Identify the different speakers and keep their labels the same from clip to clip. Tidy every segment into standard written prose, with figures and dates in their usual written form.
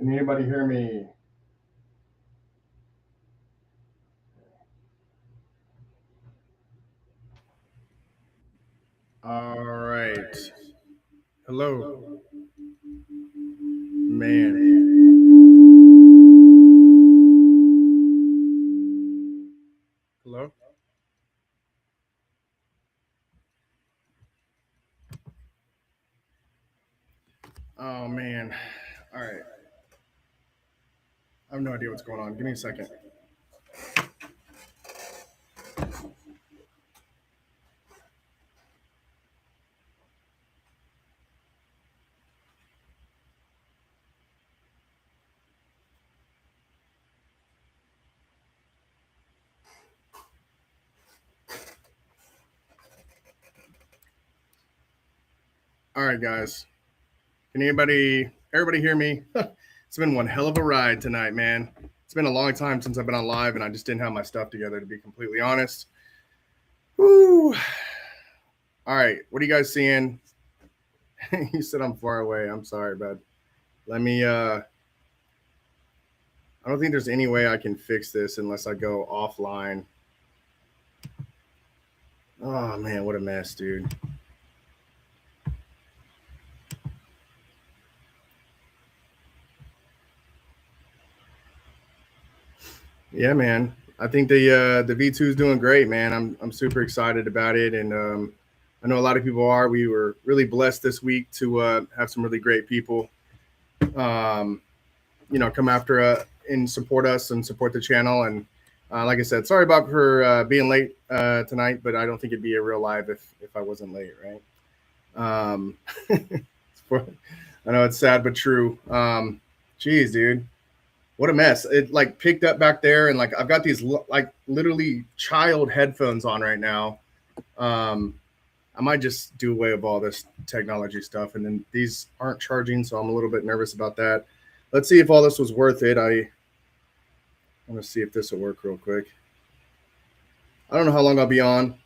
Speaker 1: Can anybody hear me? All right. Hello, man. Hello. Oh man. All right. I have no idea what's going on. Give me a second. All right, guys. Can everybody hear me? It's been one hell of a ride tonight, man. It's been a long time since I've been on live, and I just didn't have my stuff together, to be completely honest. Woo. All right. What are you guys seeing? You said I'm far away. I'm sorry, bud. Let me. I don't think there's any way I can fix this unless I go offline. Oh man, what a mess, dude. Yeah, man. I think the V2 is doing great, man. I'm super excited about it, and I know a lot of people are. We were really blessed this week to have some really great people, um, come after and support us and support the channel. And like I said, sorry about for being late tonight, but I don't think it'd be a real live if I wasn't late, right? I know it's sad but true. Geez, dude, what a mess. It like picked up back there, and like I've got these like literally child headphones on right now. Um, I might just do away with all this technology stuff, and then these aren't charging, so I'm a little bit nervous about that. Let's see if all this was worth it. I want to see if this will work real quick. I don't know how long I'll be on,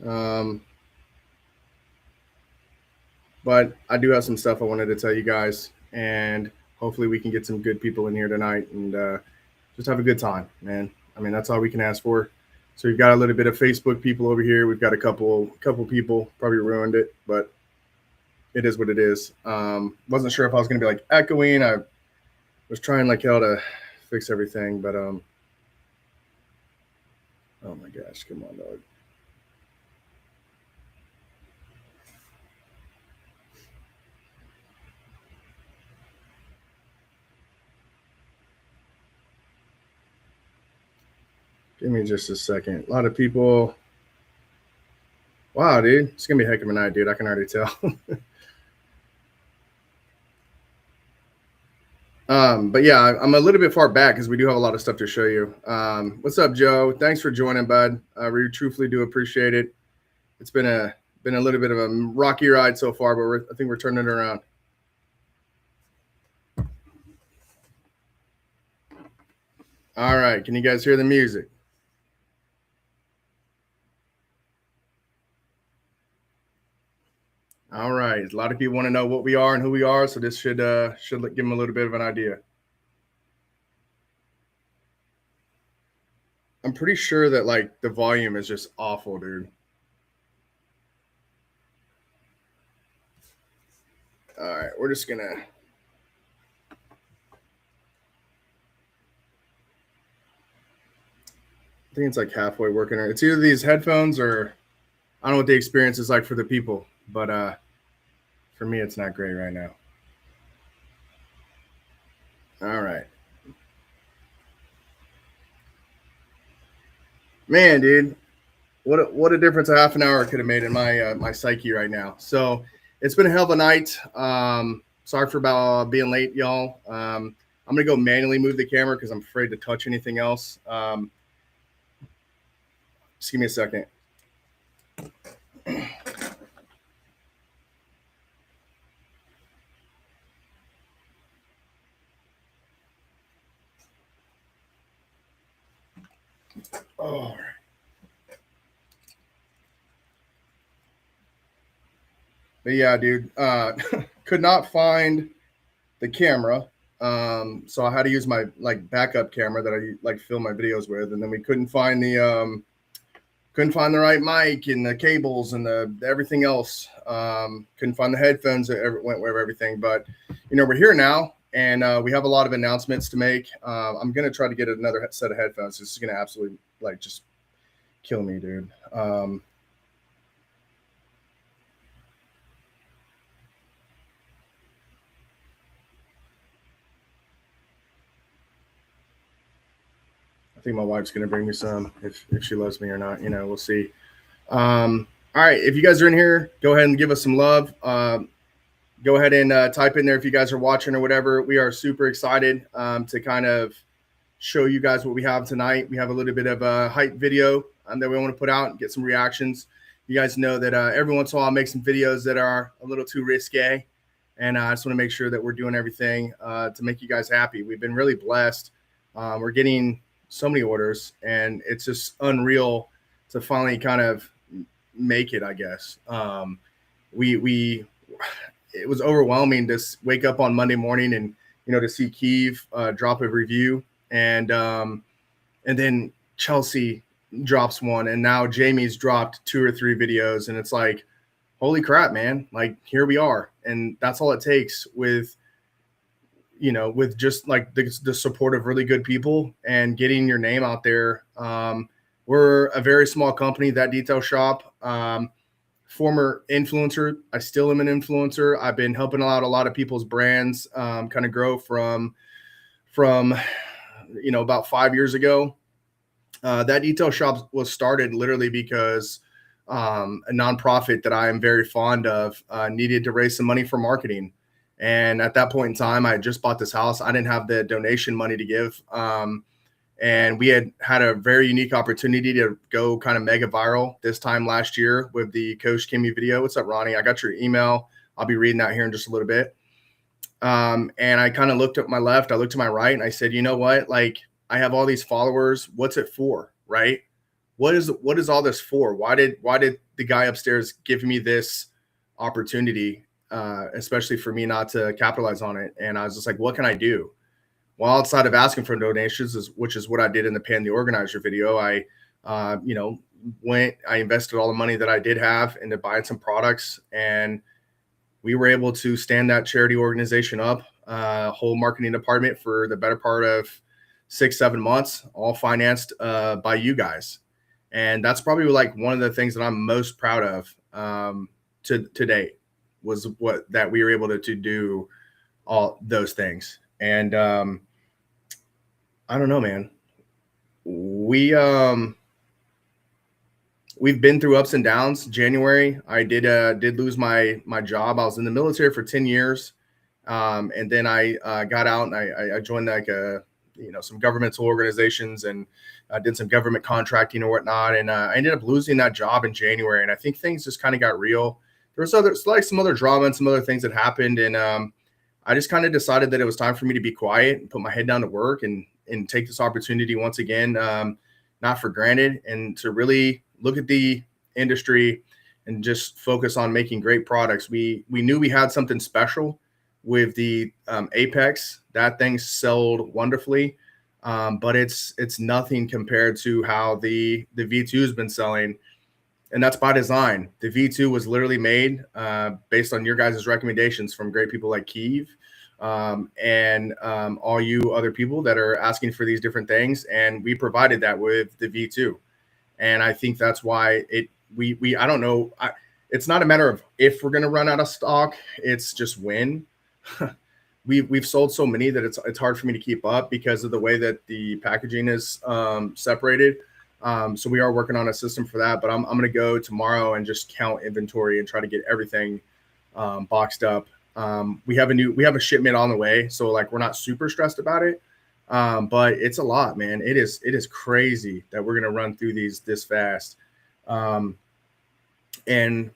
Speaker 1: but I do have some stuff I wanted to tell you guys, and hopefully we can get some good people in here tonight and just have a good time, man. I mean, that's all we can ask for. So we've got a little bit of Facebook people over here. We've got a couple people probably ruined it, but it is what it is. Wasn't sure if I was going to be like echoing. I was trying like hell to fix everything, but oh my gosh, come on, dog. Give me just a second. A lot of people. Wow, dude, it's gonna be a heck of a night, dude. I can already tell. But yeah, I'm a little bit far back because we do have a lot of stuff to show you. What's up, Joe? Thanks for joining, bud. We truthfully do appreciate it. It's been a little bit of a rocky ride so far, but I think we're turning it around. All right, can you guys hear the music? All right, a lot of people want to know what we are and who we are, so this should give them a little bit of an idea. I'm pretty sure that like the volume is just awful, dude. All right, we're just gonna. I think it's like halfway working. It's either these headphones or I don't know what the experience is like for the people, but for me, it's not great right now. All right, man, dude, what a difference a half an hour could have made in my psyche right now. So it's been a hell of a night. Sorry for about being late, y'all. I'm gonna go manually move the camera because I'm afraid to touch anything else. Just give me a second. Oh. But yeah, dude, could not find the camera. So I had to use my like backup camera that I like film my videos with, and then we couldn't find the right mic and the cables and the everything else. Couldn't find the headphones that went with everything. But we're here now, and we have a lot of announcements to make. I'm gonna try to get another set of headphones. This is gonna absolutely like just kill me, dude. I think my wife's gonna bring me some if she loves me or not. We'll see. All right, if you guys are in here, go ahead and give us some love. Go ahead and type in there if you guys are watching or whatever. We are super excited to kind of show you guys what we have tonight. We have a little bit of a hype video that we want to put out and get some reactions. You guys know that every once in a while I make some videos that are a little too risque, and I just want to make sure that we're doing everything to make you guys happy. We've been really blessed. We're getting so many orders, and it's just unreal to finally kind of make it, I guess. It was overwhelming to wake up on Monday morning and to see Kiev drop a review, and then Chelsea drops one, and now Jamie's dropped 2 or 3 videos, and it's like, holy crap, man! Like, here we are, and that's all it takes with just like the support of really good people and getting your name out there. We're a very small company, That Detail Shop. Former influencer. I still am an influencer. I've been helping out a lot of people's brands kind of grow from about 5 years ago. That Detail Shop was started literally because a nonprofit that I am very fond of needed to raise some money for marketing. And at that point in time, I had just bought this house. I didn't have the donation money to give. And we had a very unique opportunity to go kind of mega viral this time last year with the Coach Kimmy video. What's up, Ronnie? I got your email. I'll be reading that here in just a little bit. And I kind of looked at my left, I looked to my right, and I said, you know what? Like, I have all these followers. What's it for, right? What is all this for? Why did the guy upstairs give me this opportunity, especially for me not to capitalize on it? And I was just like, what can I do? Well, outside of asking for donations, which is what I did in the Pan the Organizer video, I invested all the money that I did have into buying some products, and we were able to stand that charity organization up, whole marketing department for the better part of 6-7 months, all financed by you guys. And that's probably like one of the things that I'm most proud of to date, was that we were able to do all those things. And I don't know, man. We've been through ups and downs. January, I did lose my job. I was in the military for 10 years. And then I got out and I joined like some governmental organizations, and I did some government contracting or whatnot. And I ended up losing that job in January. And I think things just kind of got real. There was some other drama and some other things that happened. And I just kind of decided that it was time for me to be quiet and put my head down to work and take this opportunity once again, not for granted, and to really look at the industry and just focus on making great products. We knew we had something special with the Apex. That thing sold wonderfully, but it's nothing compared to how the V2 has been selling, and that's by design. The V2 was literally made based on your guys' recommendations from great people like Kiev, and all you other people that are asking for these different things, and we provided that with the V2. And I think that's why I don't know. It's not a matter of if we're going to run out of stock. It's just when. We've sold so many that it's hard for me to keep up because of the way that the packaging is separated. So we are working on a system for that, but I'm going to go tomorrow and just count inventory and try to get everything boxed up. We have a shipment on the way, so like we're not super stressed about it. But it's a lot, man. It is crazy that we're going to run through these this fast. And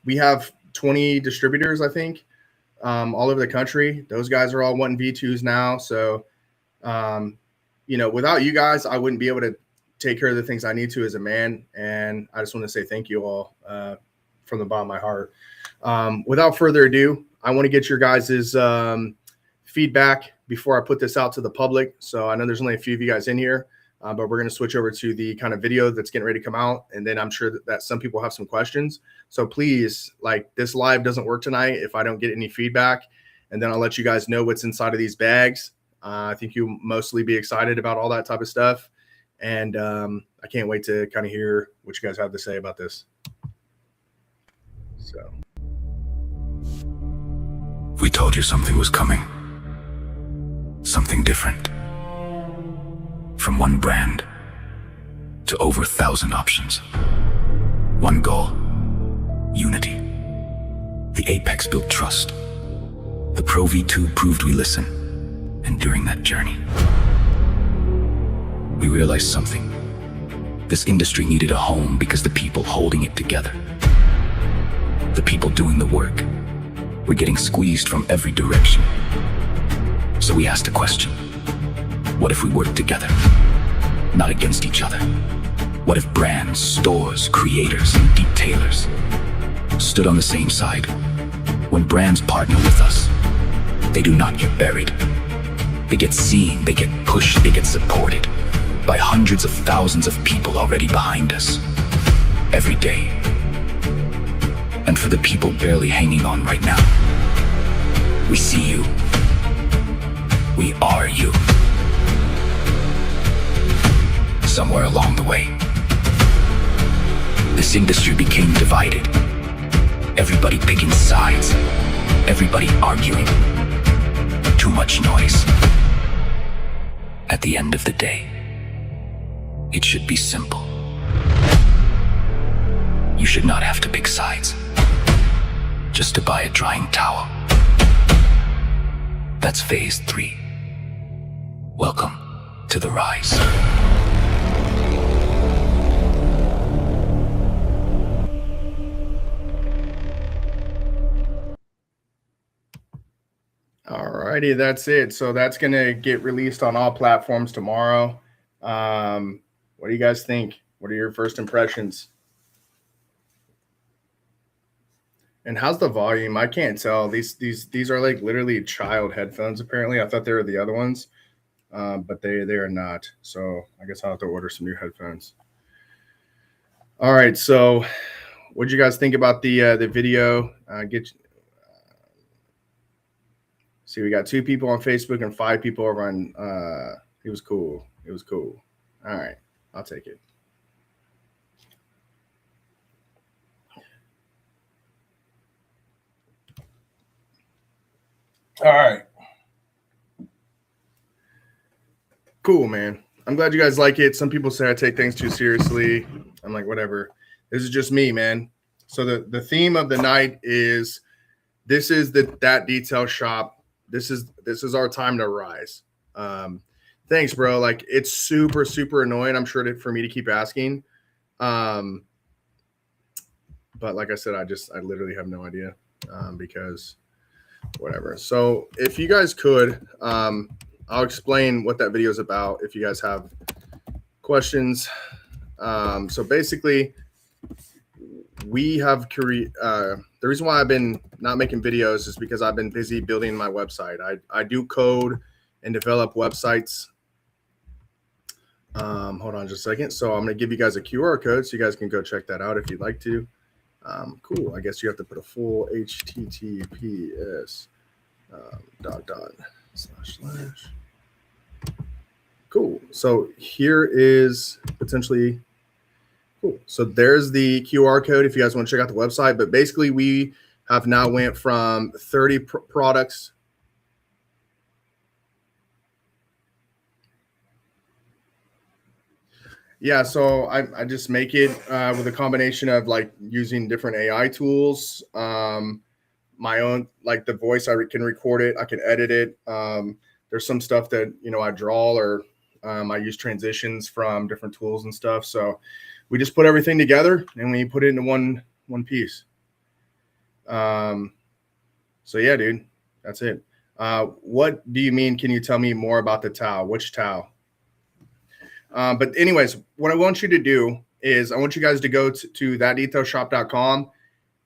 Speaker 1: we have 20 distributors, I think, all over the country. Those guys are all wanting V2s now. So, without you guys, I wouldn't be able to take care of the things I need to as a man. And I just want to say thank you all from the bottom of my heart. Without further ado, I want to get your guys' feedback before I put this out to the public. So I know there's only a few of you guys in here, but we're going to switch over to the kind of video that's getting ready to come out. And then I'm sure that some people have some questions. So please, like, this live doesn't work tonight if I don't get any feedback. And then I'll let you guys know what's inside of these bags. I think you'll mostly be excited about all that type of stuff. And I can't wait to kind of hear what you guys have to say about this. So.
Speaker 2: We told you something was coming. Something different. From one brand to over 1,000 options. One goal, unity. The Apex built trust. The Pro V2 proved we listen. And during that journey, we realized something. This industry needed a home because the people holding it together, the people doing the work, were getting squeezed from every direction. So we asked a question. What if we worked together? Not against each other. What if brands, stores, creators, and detailers stood on the same side? When brands partner with us, they do not get buried. They get seen, they get pushed, they get supported by hundreds of thousands of people already behind us, every day. And for the people barely hanging on right now, we see you. We are you. Somewhere along the way, this industry became divided. Everybody picking sides, everybody arguing. Too much noise. At the end of the day, it should be simple. You should not have to pick sides just to buy a drying towel. That's phase 3. Welcome to the rise.
Speaker 1: Alrighty, that's it. So that's going to get released on all platforms tomorrow. What do you guys think? What are your first impressions? And how's the volume? I can't tell. These are like literally child headphones. Apparently, I thought they were the other ones, but they are not. So I guess I'll have to order some new headphones. All right. So, what did you guys think about the video? See, we got 2 people on Facebook and 5 people over on. It was cool. It was cool. All right, I'll take it. All right. Cool, man. I'm glad you guys like it. Some people say I take things too seriously. I'm like, whatever. This is just me, man. So the theme of the night is this is that detail shop. This is our time to rise. Thanks, bro. Like, it's super, super annoying, I'm sure, for me to keep asking. But like I said, I literally have no idea because whatever. So if you guys could, I'll explain what that video is about if you guys have questions. So basically, we have the reason why I've been not making videos is because I've been busy building my website. I do code and develop websites. Hold on just a second. So I'm going to give you guys a QR code so you guys can go check that out if you'd like to. Cool. I guess you have to put a full HTTPS // Cool. So here is potentially cool. So there's the QR code if you guys want to check out the website. But basically, we have now went from 30 products. Yeah, so I just make it with a combination of like using different AI tools, my own, like the voice, I can record it, I can edit it. There's some stuff that, I draw or I use transitions from different tools and stuff. So we just put everything together and we put it into one piece. So yeah, dude, that's it. What do you mean? Can you tell me more about the towel? Which towel? But anyways, what I want you to do is I want you guys to go to thatdetailshop.com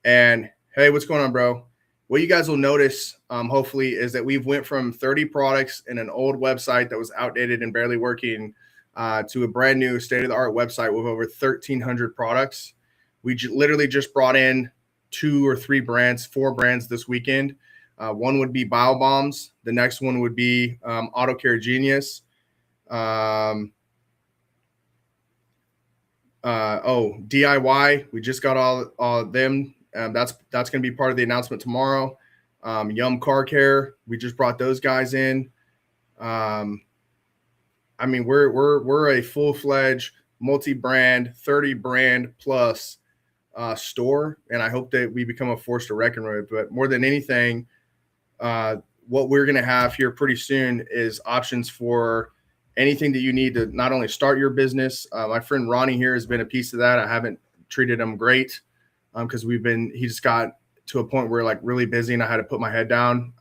Speaker 1: and hey, what's going on, bro? what you guys will notice, hopefully, is that we've went from 30 products in an old website that was outdated and barely working to a brand new state-of-the-art website with over 1,300 products. We literally just brought in 2 or 3 brands, 4 brands this weekend. One would be BioBombs. The next one would be Auto Care Genius. DIY. We just got all of them. That's going to be part of the announcement tomorrow. Yum Car Care. We just brought those guys in. I mean, we're a full-fledged multi-brand, 30 brand plus store, and I hope that we become a force to reckon with. But more than anything, what we're going to have here pretty soon is options for anything that you need to not only start your business. My friend Ronnie here has been a piece of that. I haven't treated him great because he just got to a point where like really busy and I had to put my head down.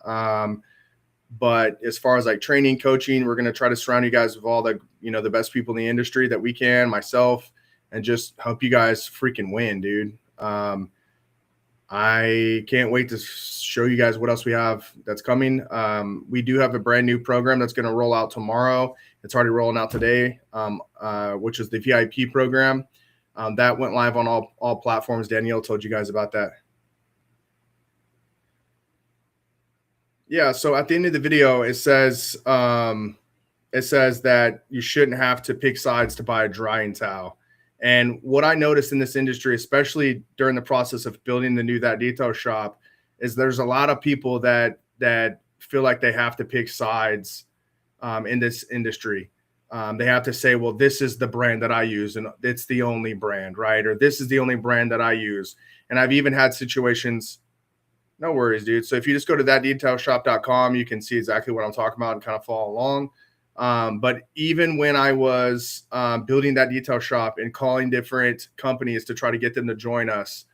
Speaker 1: But as far as like training, coaching, we're going to try to surround you guys with all the, the best people in the industry that we can, myself, and just help you guys freaking win, dude. I can't wait to show you guys what else we have that's coming. We do have a brand new program that's going to roll out tomorrow. It's already rolling out today, which is the VIP program. That went live on all platforms. Danielle told you guys about that. Yeah, so at the end of the video, it says that you shouldn't have to pick sides to buy a drying towel. And what I noticed in this industry, especially during the process of building the new That Detail Shop, is there's a lot of people that feel like they have to pick sides in this industry. They have to say, well, this is the brand that I use, and it's the only brand, right? Or this is the only brand that I use. And I've even had situations. No worries, dude. So if you just go to thatdetailshop.com, you can see exactly what I'm talking about and kind of follow along. But even when I was building That Detail Shop and calling different companies to try to get them to join us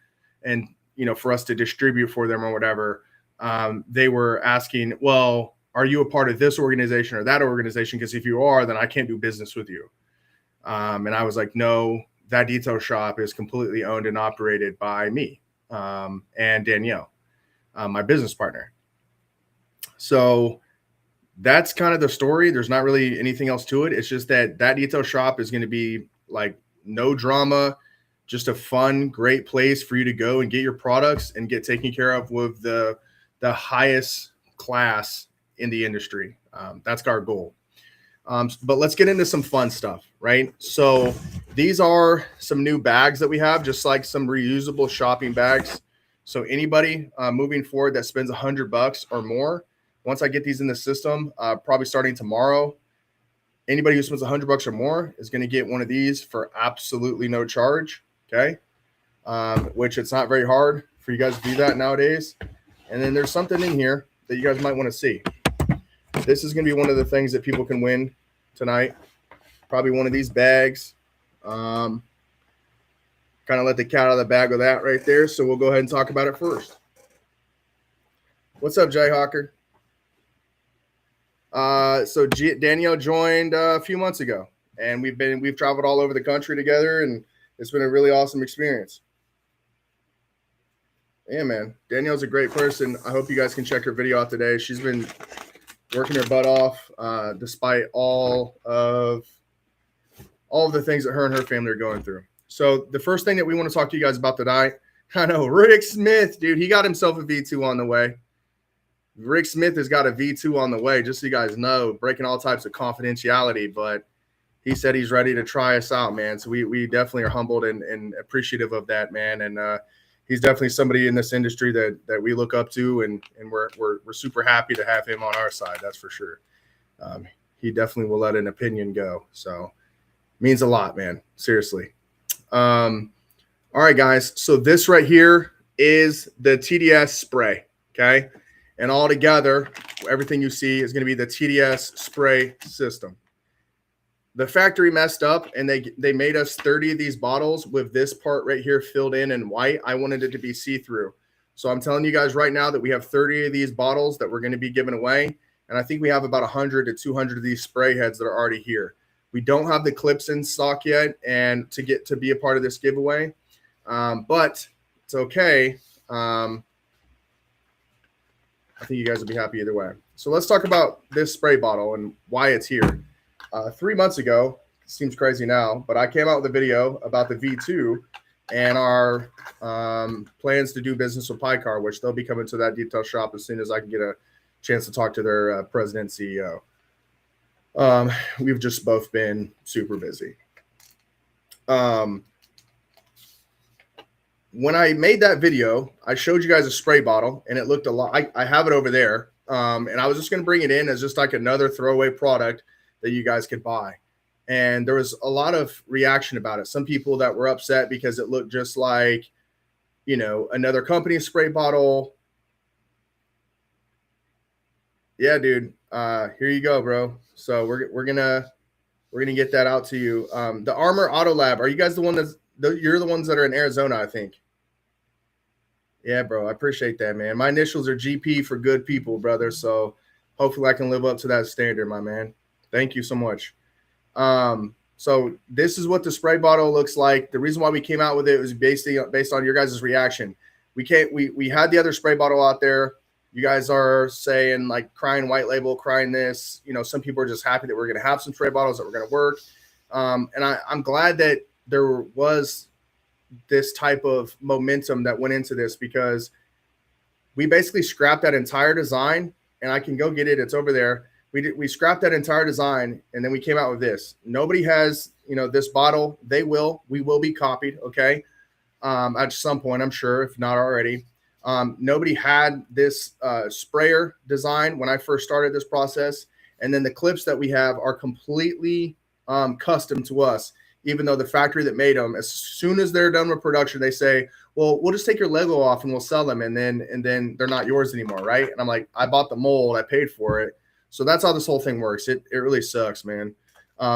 Speaker 1: and, for us to distribute for them or whatever, they were asking, well, are you a part of this organization or that organization? Because if you are, then I can't do business with you. And I was like, no, That Detail Shop is completely owned and operated by me and Danielle. My business partner. So that's kind of the story. There's not really anything else to it. It's just that Detail Shop is going to be like no drama, just a fun, great place for you to go and get your products and get taken care of with the highest class in the industry. That's our goal. But let's get into some fun stuff, right? So these are some new bags that we have, just like some reusable shopping bags. So anybody moving forward that spends $100 or more, once I get these in the system, probably starting tomorrow, anybody who spends $100 or more is going to get one of these for absolutely no charge. Okay. Which it's not very hard for you guys to do that nowadays. And then there's something in here that you guys might want to see. This is going to be one of the things that people can win tonight. Probably one of these bags. Kind of let the cat out of the bag with that right there. So we'll go ahead and talk about it first. What's up, Jayhawker? So Danielle joined a few months ago, and we've traveled all over the country together, and it's been a really awesome experience. Yeah, man. Danielle's a great person. I hope you guys can check her video out today. She's been working her butt off, despite all of the things that her and her family are going through. So the first thing that we want to talk to you guys about tonight, I know Rick Smith, dude, he got himself a V2 on the way. Rick Smith has got a V2 on the way, just so you guys know, breaking all types of confidentiality, but he said he's ready to try us out, man. So we definitely are humbled and appreciative of that, man. And he's definitely somebody in this industry that we look up to, and we're super happy to have him on our side. That's for sure. He definitely will let an opinion go. So means a lot, man. Seriously. All right, guys. So this right here is the TDS spray. Okay. And all together, everything you see is going to be the TDS spray system. The factory messed up, and they made us 30 of these bottles with this part right here filled in white. I wanted it to be see-through. So I'm telling you guys right now that we have 30 of these bottles that we're going to be giving away. And I think we have about 100 to 200 of these spray heads that are already here. We don't have the clips in stock yet, and to be a part of this giveaway, but it's okay. I think you guys will be happy either way. So let's talk about this spray bottle and why it's here. 3 months ago, seems crazy now, but I came out with a video about the V2 and our plans to do business with PyCar, which they'll be coming to that detail shop as soon as I can get a chance to talk to their president CEO. We've just both been super busy. When I made that video, I showed you guys a spray bottle, and it looked a lot. I have it over there, and I was just going to bring it in as just like another throwaway product that you guys could buy. And there was a lot of reaction about it. Some people that were upset because it looked just like, you know, another company's spray bottle. Yeah, dude. Here you go, bro. So we're gonna get that out to you. The Armor Auto Lab. Are you guys the one you're the ones that are in Arizona, I think. Yeah, bro. I appreciate that, man. My initials are GP for good people, brother. So hopefully I can live up to that standard, my man. Thank you so much. So this is what the spray bottle looks like. The reason why we came out with it was based on your guys' reaction. We had the other spray bottle out there. You guys are saying like crying white label, crying this. You know, some people are just happy that we're going to have some spray bottles that were going to work. And I'm glad that there was this type of momentum that went into this, because we basically scrapped that entire design, and I can go get it. It's over there. We scrapped that entire design, and then we came out with this. Nobody has, you know, this bottle. We will be copied. Okay. At some point, I'm sure, if not already. Nobody had this sprayer design when I first started this process. And then the clips that we have are completely custom to us, even though the factory that made them, as soon as they're done with production, they say, well, we'll just take your logo off and we'll sell them. And then they're not yours anymore. Right. And I'm like, I bought the mold, I paid for it. So that's how this whole thing works. It really sucks, man.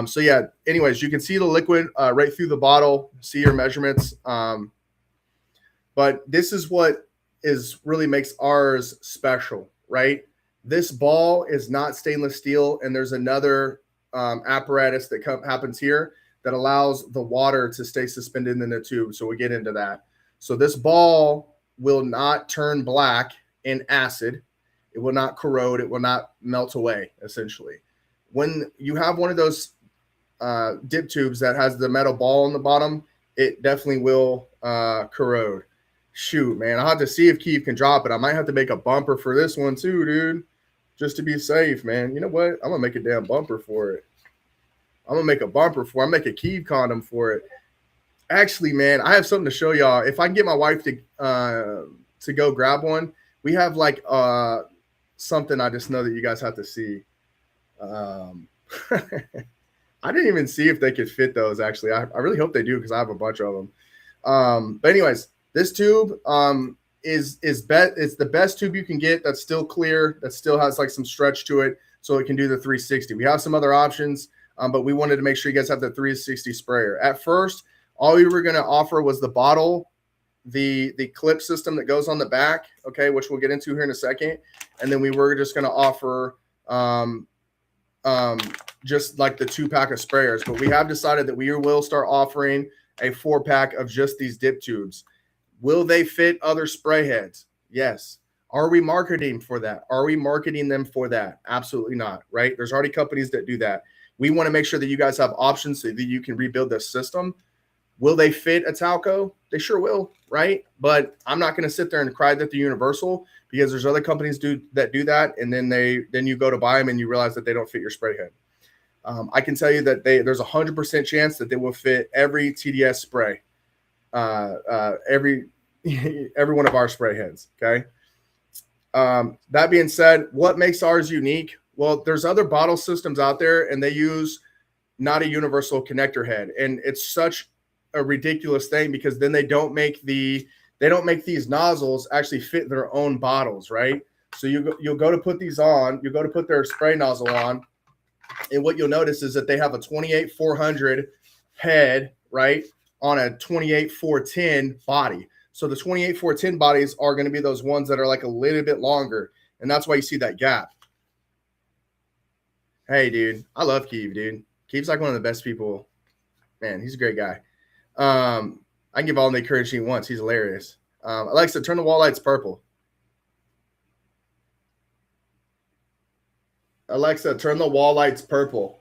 Speaker 1: So yeah, anyways, you can see the liquid right through the bottle, see your measurements. But this is what really makes ours special, right? This ball is not stainless steel, and there's another apparatus that happens here that allows the water to stay suspended in the tube. So we get into that. So this ball will not turn black in acid. It will not corrode. It will not melt away, essentially. When you have one of those dip tubes that has the metal ball on the bottom, it definitely will corrode. Shoot, man, I'll have to see if Keith can drop it. I might have to make a bumper for this one too, dude, just to be safe, man. You know what? I'm going to make a damn bumper for it. I'm make a Keith condom for it. Actually, man, I have something to show y'all. If I can get my wife to go grab one, we have like something I just know that you guys have to see. I didn't even see if they could fit those, actually. I really hope they do, because I have a bunch of them. But anyways, this tube is the best tube you can get that's still clear, that still has like some stretch to it, so it can do the 360. We have some other options, but we wanted to make sure you guys have the 360 sprayer. At first, all we were going to offer was the bottle, the clip system that goes on the back, okay, which we'll get into here in a second, and then we were just going to offer just like the 2-pack of sprayers. But we have decided that we will start offering a 4-pack of just these dip tubes. Will they fit other spray heads? Yes. Are we marketing for that? Are we marketing them for that? Absolutely not, right? There's already companies that do that. We want to make sure that you guys have options so that you can rebuild this system. Will they fit a Talco? They sure will, right? But I'm not going to sit there and cry that they're universal, because there's other companies that do that, and then you go to buy them and you realize that they don't fit your spray head. I can tell you that there's 100% chance that they will fit every TDS spray, every one of our spray heads. Okay. That being said, what makes ours unique? Well, there's other bottle systems out there, and they use not a universal connector head, and it's such a ridiculous thing, because then they don't make these nozzles actually fit their own bottles, right? So you'll go to put these on, you go to put their spray nozzle on, and what you'll notice is that they have a 28-400 head, right, on a 28-410 body. So the 28-410 bodies are going to be those ones that are like a little bit longer, and that's why you see that gap. Hey, dude, I love Keith, dude. Keith's like one of the best people. Man, he's a great guy. I can give all him the encouragement he wants. He's hilarious. Alexa, turn the wall lights purple. Alexa, turn the wall lights purple.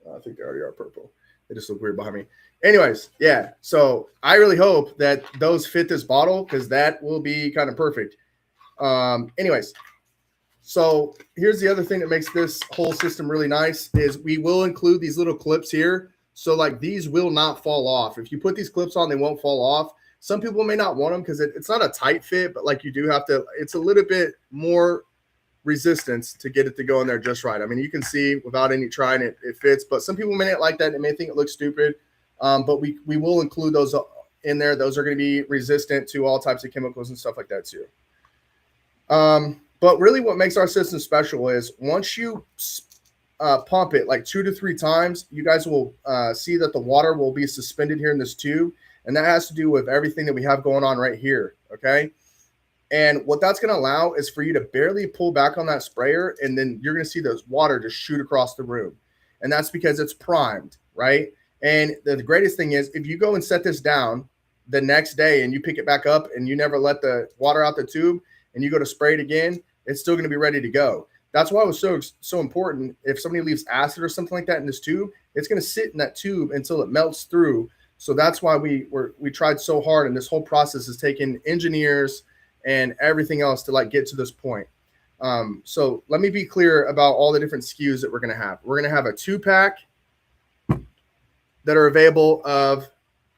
Speaker 1: I think they already are purple. They just look weird behind me. Anyways, yeah. So I really hope that those fit this bottle because that will be kind of perfect. Anyways, so here's the other thing that makes this whole system really nice is we will include these little clips here. So like these will not fall off. If you put these clips on, they won't fall off. Some people may not want them because it's not a tight fit, but like you do have to, it's a little bit more resistance to get it to go in there just right. I mean, you can see without any trying it fits, but some people may not like that. They may think it looks stupid, but we will include those in there. Those are going to be resistant to all types of chemicals and stuff like that too. But really what makes our system special is once you pump it like 2 to 3 times, you guys will see that the water will be suspended here in this tube. And that has to do with everything that we have going on right here. Okay. And what that's going to allow is for you to barely pull back on that sprayer. And then you're going to see those water just shoot across the room. And that's because it's primed, right? And the greatest thing is if you go and set this down the next day and you pick it back up and you never let the water out the tube and you go to spray it again, it's still going to be ready to go. That's why it was so important. If somebody leaves acid or something like that in this tube, it's going to sit in that tube until it melts through. So that's why we tried so hard, and this whole process has taken engineers and everything else to like get to this point. So let me be clear about all the different SKUs that we're going to have. We're going to have a 2-pack that are available of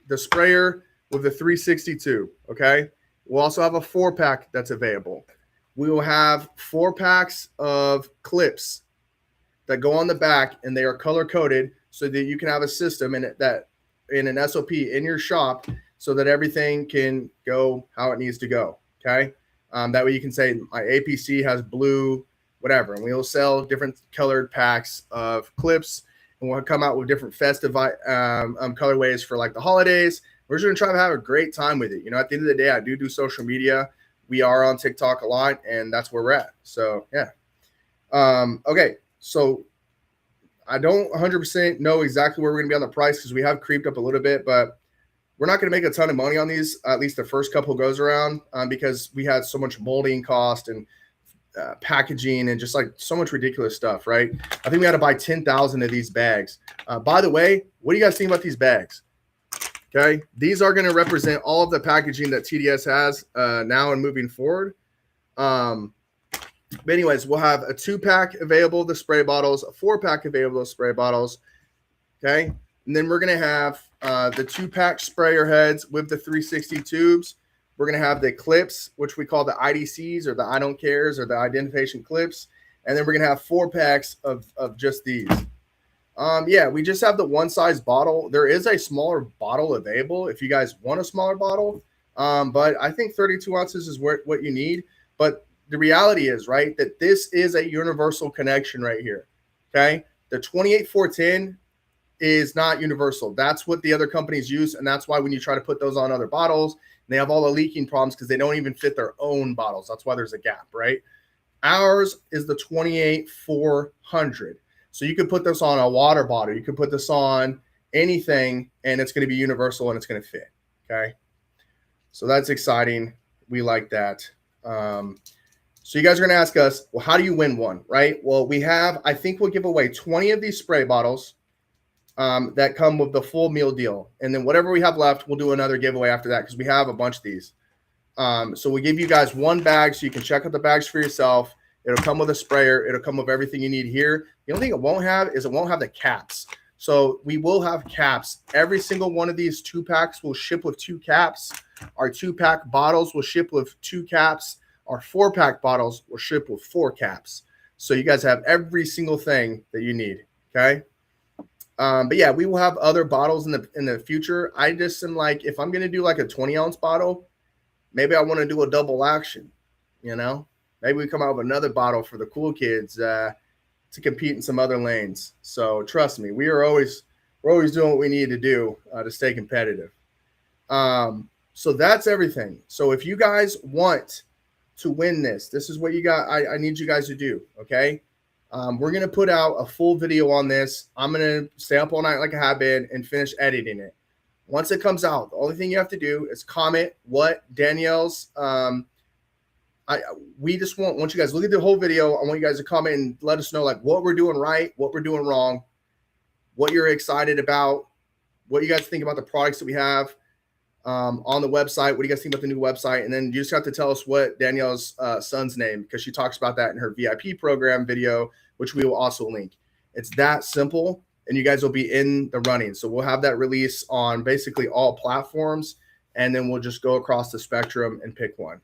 Speaker 1: the sprayer with the 360 tube. Okay. We'll also have a 4-pack that's available. We will have 4 packs of clips that go on the back, and they are color coded so that you can have a system in it that in an SOP in your shop so that everything can go how it needs to go. Okay. That way you can say my APC has blue, whatever. And we'll sell different colored packs of clips, and we'll come out with different festive colorways for like the holidays. We're just going to try to have a great time with it. You know, at the end of the day, I do social media. We are on TikTok a lot, and that's where we're at. So, yeah. Okay. So I don't 100% know exactly where we're going to be on the price because we have creeped up a little bit, but we're not going to make a ton of money on these, at least the first couple goes around, because we had so much molding cost and packaging and just like so much ridiculous stuff, right? I think we had to buy 10,000 of these bags. By the way, what do you guys think about these bags? Okay, these are going to represent all of the packaging that TDS has now and moving forward. But anyways, we'll have a 2-pack available, the spray bottles, a 4-pack available, the spray bottles. Okay, and then we're going to have the 2-pack sprayer heads with the 360 tubes. We're going to have the clips, which we call the IDCs or the I don't cares or the identification clips. And then we're going to have 4 packs of just these. Yeah, we just have the one size bottle. There is a smaller bottle available if you guys want a smaller bottle. But I think 32 ounces is what you need. But the reality is, right, that this is a universal connection right here. Okay. The 28410 is not universal. That's what the other companies use. And that's why when you try to put those on other bottles, they have all the leaking problems because they don't even fit their own bottles. That's why there's a gap, right? Ours is the 28400. So you could put this on a water bottle. You could put this on anything, and it's going to be universal and it's going to fit. Okay. So that's exciting. We like that. So you guys are going to ask us, well, how do you win one, right? Well, I think we'll give away 20 of these spray bottles that come with the full meal deal. And then whatever we have left, we'll do another giveaway after that because we have a bunch of these. So we give you guys 1 bag so you can check out the bags for yourself. It'll come with a sprayer. It'll come with everything you need here. The only thing it won't have is it won't have the caps. So we will have caps. Every single one of these 2-packs will ship with 2 caps. Our 2-pack bottles will ship with 2 caps. Our 4-pack bottles will ship with 4 caps. So you guys have every single thing that you need. Okay. But yeah, we will have other bottles in the future. I just am like, if I'm going to do like a 20-ounce bottle, maybe I want to do a double action, you know? Maybe we come out with another bottle for the cool kids to compete in some other lanes. So trust me, we're always doing what we need to do to stay competitive. So that's everything. So if you guys want to win this is what you got. I need you guys to do. Okay. We're going to put out a full video on this. I'm going to stay up all night like I have been and finish editing it. Once it comes out, the only thing you have to do is comment what Danielle's we just want you guys to look at the whole video. I want you guys to comment and let us know like what we're doing right, what we're doing wrong, what you're excited about, what you guys think about the products that we have on the website. What do you guys think about the new website? And then you just have to tell us what Danielle's son's name, because she talks about that in her VIP program video, which we will also link. It's that simple, and you guys will be in the running. So we'll have that release on basically all platforms, and then we'll just go across the spectrum and pick one.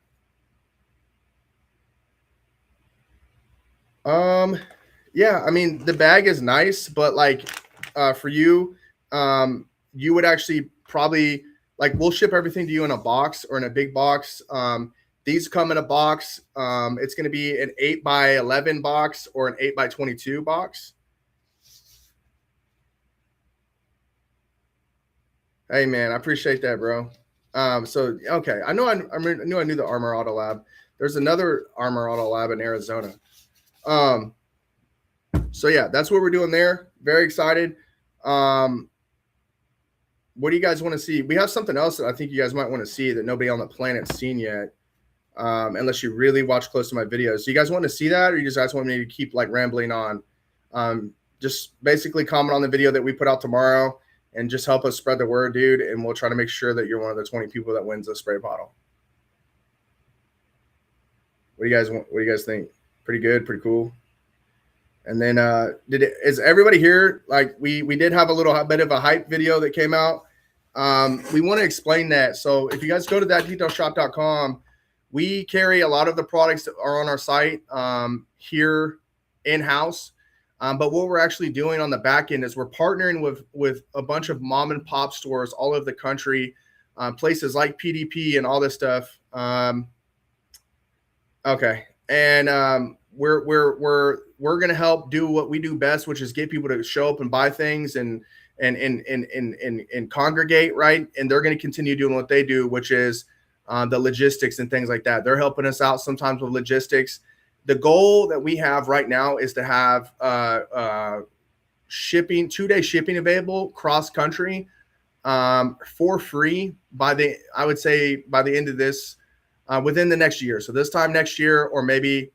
Speaker 1: Yeah, I mean, the bag is nice, but like for you, you would actually probably like, we'll ship everything to you in a box or in a big box. These come in a box. It's going to be an 8x11 box or an 8x22 box. Hey man, I appreciate that, bro. So okay, I knew the Armor Auto Lab. There's another Armor Auto Lab in Arizona. So yeah, that's what we're doing there. Very excited. What do you guys want to see? We have something else that I think you guys might want to see that nobody on the planet's seen yet, unless you really watch close to my videos. Do you guys want to see that, or you just guys want me to keep like rambling on? Just basically comment on the video that we put out tomorrow and just help us spread the word, dude. And we'll try to make sure that you're one of the 20 people that wins a spray bottle. What do you guys want? What do you guys think? Pretty good, pretty cool. And then is everybody here? Like we did have a little bit of a hype video that came out. We want to explain that. So if you guys go to thatdetailshop.com, we carry a lot of the products that are on our site here in-house. But what we're actually doing on the back end is we're partnering with a bunch of mom and pop stores all over the country, places like PDP and all this stuff. Okay. And we're going to help do what we do best, which is get people to show up and buy things and congregate, right? And they're going to continue doing what they do, which is the logistics and things like that. They're helping us out sometimes with logistics. The goal that we have right now is to have shipping, 2-day shipping available cross country for free I would say by the end of this, within the next year. So this time next year, or maybe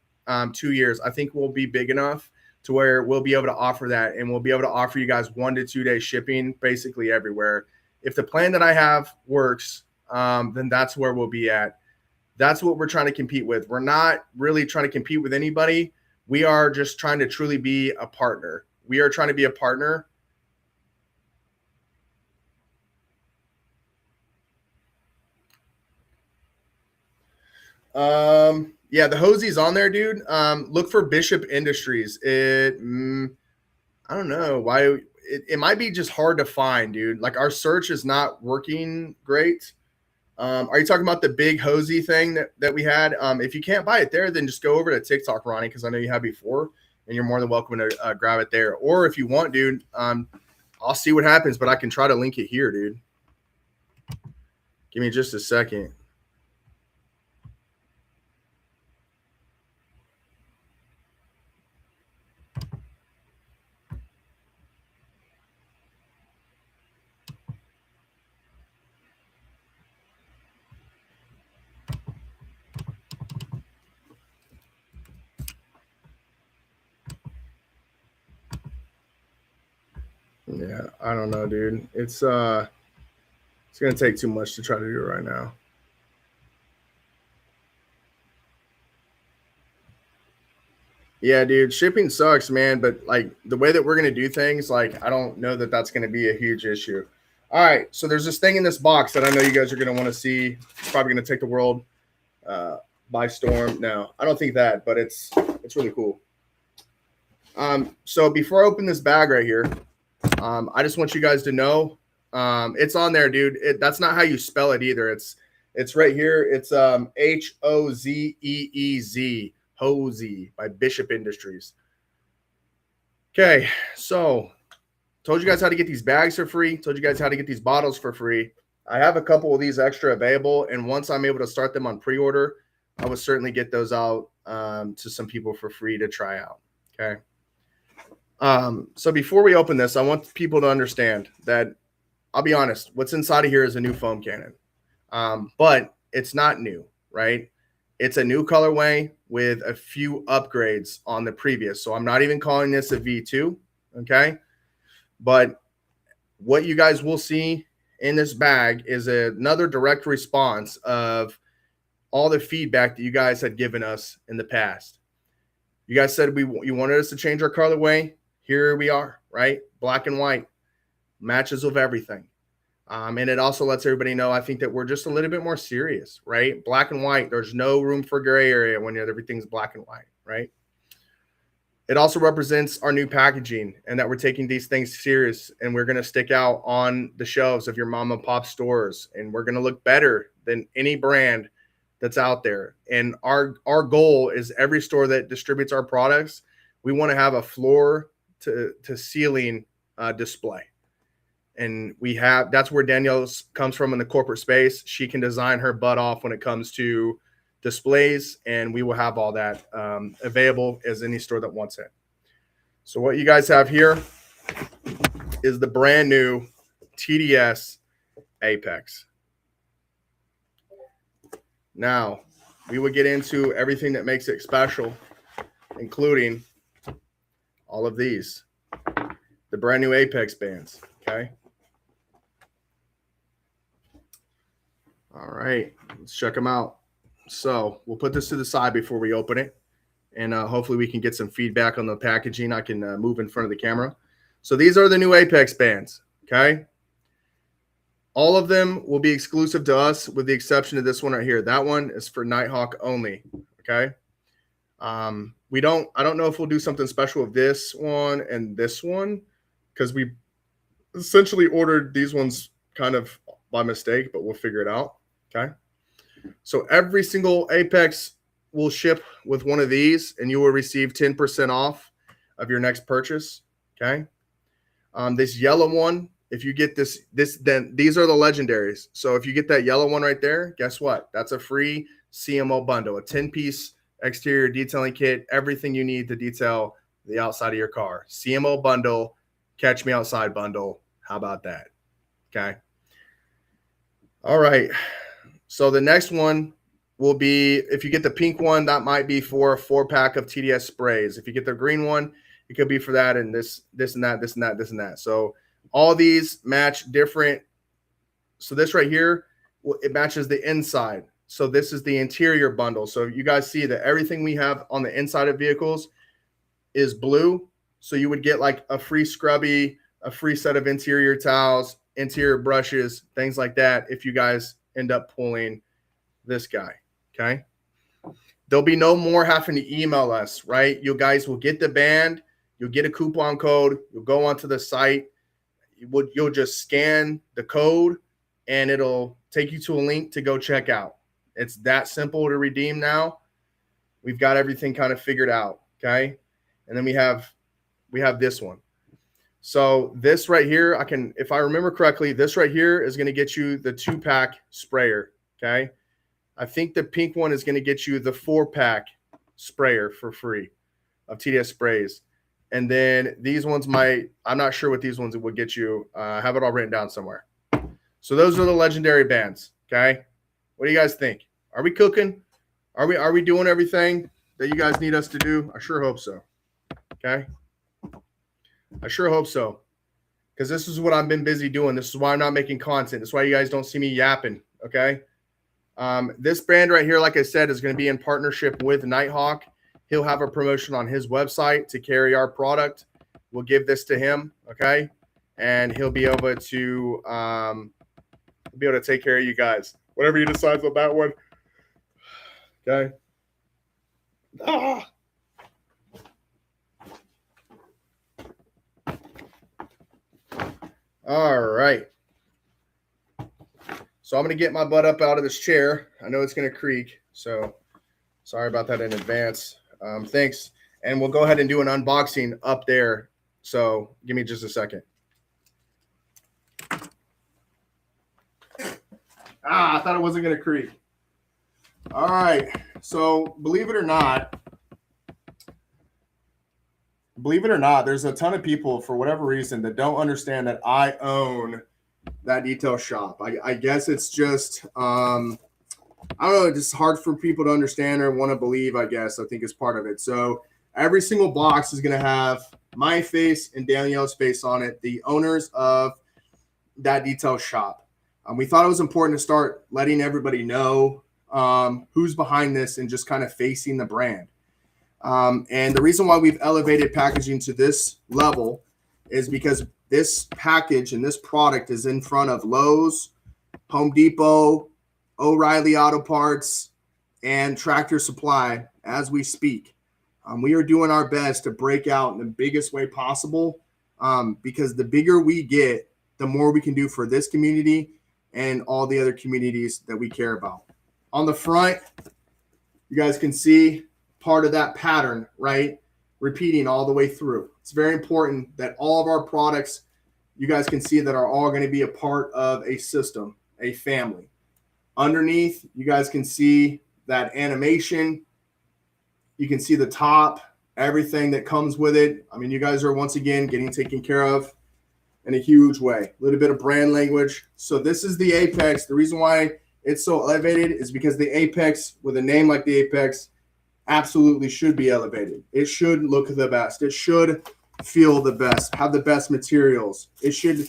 Speaker 1: 2 years, I think we'll be big enough to where we'll be able to offer that, and we'll be able to offer you guys 1 to 2 day shipping basically everywhere. If the plan that I have works, then that's where we'll be at. That's what we're trying to compete with. We're not really trying to compete with anybody. We are just trying to truly be a partner. We are trying to be a partner. Yeah, the Hosie's on there, dude. Look for Bishop Industries. I don't know why it might be just hard to find, dude. Like our search is not working great. Are you talking about the big Hosie thing that we had? If you can't buy it there, then just go over to TikTok, Ronnie, because I know you have before, and you're more than welcome to grab it there. Or if you want, dude, I'll see what happens, but I can try to link it here, dude. Give me just a second. Yeah, I don't know, dude. It's gonna take too much to try to do it right now. Yeah, dude, shipping sucks, man. But like the way that we're gonna do things, like I don't know that that's gonna be a huge issue. All right, so there's this thing in this box that I know you guys are gonna want to see. It's probably gonna take the world by storm. No, I don't think that, but it's really cool. So before I open this bag right here, I just want you guys to know it's on there, dude. That's not how you spell it either. It's right here. It's Hozeez, Hosie by Bishop Industries. Okay, so told you guys how to get these bags for free. Told you guys how to get these bottles for free. I have a couple of these extra available, and once I'm able to start them on pre-order, I will certainly get those out to some people for free to try out. Okay. So before we open this, I want people to understand that I'll be honest, what's inside of here is a new foam cannon. But it's not new, right? It's a new colorway with a few upgrades on the previous. So I'm not even calling this a V2, okay? But what you guys will see in this bag is another direct response of all the feedback that you guys had given us in the past. You guys said you wanted us to change our colorway. Here we are, right? Black and white matches with everything. And it also lets everybody know, I think, that we're just a little bit more serious, right? Black and white. There's no room for gray area when everything's black and white, right? It also represents our new packaging and that we're taking these things serious, and we're going to stick out on the shelves of your mom and pop stores, and we're going to look better than any brand that's out there. And our goal is every store that distributes our products, we want to have a floor to ceiling display. And that's where Danielle comes from in the corporate space. She can design her butt off when it comes to displays, and we will have all that available as any store that wants it. So what you guys have here is the brand new TDS Apex. Now, we would get into everything that makes it special, including all of these, the brand new Apex bands, okay? All right, let's check them out. So we'll put this to the side before we open it, and hopefully we can get some feedback on the packaging. I can move in front of the camera. So these are the new Apex bands, okay? All of them will be exclusive to us with the exception of this one right here. That one is for Nighthawk only, okay? I don't know if we'll do something special with this one and this one because we essentially ordered these ones kind of by mistake, but we'll figure it out, okay? So every single Apex will ship with one of these, and you will receive 10% off of your next purchase, okay? This yellow one, if you get this, then these are the legendaries. So if you get that yellow one right there, guess what? That's a free CMO bundle, a 10-piece exterior detailing kit, everything you need to detail the outside of your car. CMO bundle, catch me outside bundle. How about that? Okay. All right. So the next one will be, if you get the pink one, that might be for a 4-pack of TDS sprays. If you get the green one, it could be for that and this and that, this and that, this and that. So all these match different. So this right here, it matches the inside. So this is the interior bundle. So you guys see that everything we have on the inside of vehicles is blue. So you would get like a free scrubby, a free set of interior towels, interior brushes, things like that if you guys end up pulling this guy, okay? There'll be no more having to email us, right? You guys will get the band, you'll get a coupon code, you'll go onto the site, you'll just scan the code, and it'll take you to a link to go check out. It's that simple to redeem now. We've got everything kind of figured out, okay? And then we have this one. So this right here, if I remember correctly, this right here is going to get you the 2-pack sprayer, okay? I think the pink one is going to get you the 4-pack sprayer for free of TDS sprays. And then these ones I'm not sure what these ones would get you. I have it all written down somewhere. So those are the legendary bands, okay? What do you guys think? Are we cooking? Are we doing everything that you guys need us to do? I sure hope so, okay? I sure hope so, because this is what I've been busy doing. This is why I'm not making content. This is why you guys don't see me yapping, okay? This brand right here, like I said, is going to be in partnership with Nighthawk. He'll have a promotion on his website to carry our product. We'll give this to him, okay? And he'll be able to take care of you guys. Whatever he decides on that one, okay? All right. So I'm going to get my butt up out of this chair. I know it's going to creak, so sorry about that in advance. Thanks. And we'll go ahead and do an unboxing up there. So give me just a second. I thought it wasn't going to creak. All right. So believe it or not, there's a ton of people, for whatever reason, that don't understand that I own that detail shop. I guess it's just I don't know, it's just hard for people to understand or want to believe, I guess. I think is part of it. So every single box is going to have my face and Danielle's face on it, the owners of that detail shop. We thought it was important to start letting everybody know who's behind this and just kind of facing the brand. And the reason why we've elevated packaging to this level is because this package and this product is in front of Lowe's, Home Depot, O'Reilly Auto Parts, and Tractor Supply as we speak. We are doing our best to break out in the biggest way possible because the bigger we get, the more we can do for this community and all the other communities that we care about. On the front, you guys can see part of that pattern, right? Repeating all the way through. It's very important that all of our products, you guys can see that are all going to be a part of a system, a family. Underneath, you guys can see that animation. You can see the top, everything that comes with it. I mean, you guys are once again getting taken care of in a huge way. A little bit of brand language. So this is the Apex. The reason why it's so elevated is because the Apex, with a name like the Apex, absolutely should be elevated. It should look the best. It should feel the best, have the best materials. It should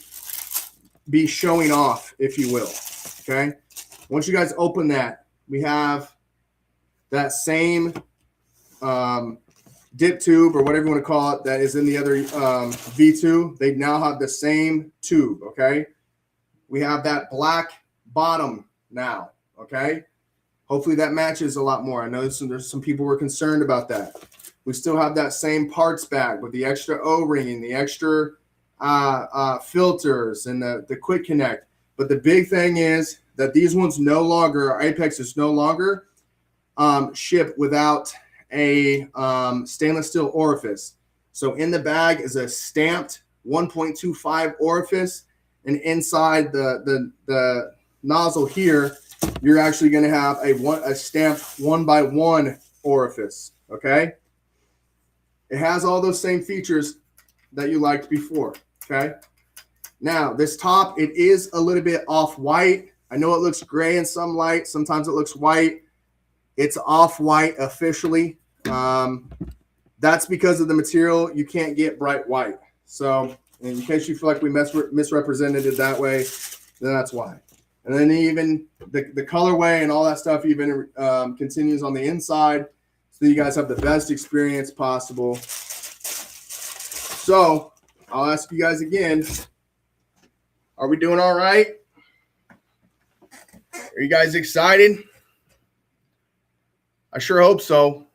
Speaker 1: be showing off, if you will. Okay. Once you guys open that, we have that same dip tube or whatever you want to call it that is in the other V2. They now have the same tube. Okay. We have that black bottom now. Okay. Hopefully that matches a lot more. I know there's some people who are concerned about that. We still have that same parts bag with the extra O-ring and the extra filters and the quick connect. But the big thing is that these ones no longer, Apex is no longer shipped without a stainless steel orifice. So in the bag is a stamped 1.25 orifice, and inside the nozzle here, you're actually going to have a stamped 1x1 orifice. Okay, it has all those same features that you liked before. Okay, now this top, it is a little bit off-white. I know it looks gray in some light. Sometimes it looks white. It's off-white officially. That's because of the material. You can't get bright white. So in case you feel like we misrepresented it that way, then that's why. And then even the colorway and all that stuff even continues on the inside, so you guys have the best experience possible. So I'll ask you guys again, are we doing all right? Are you guys excited? I sure hope so.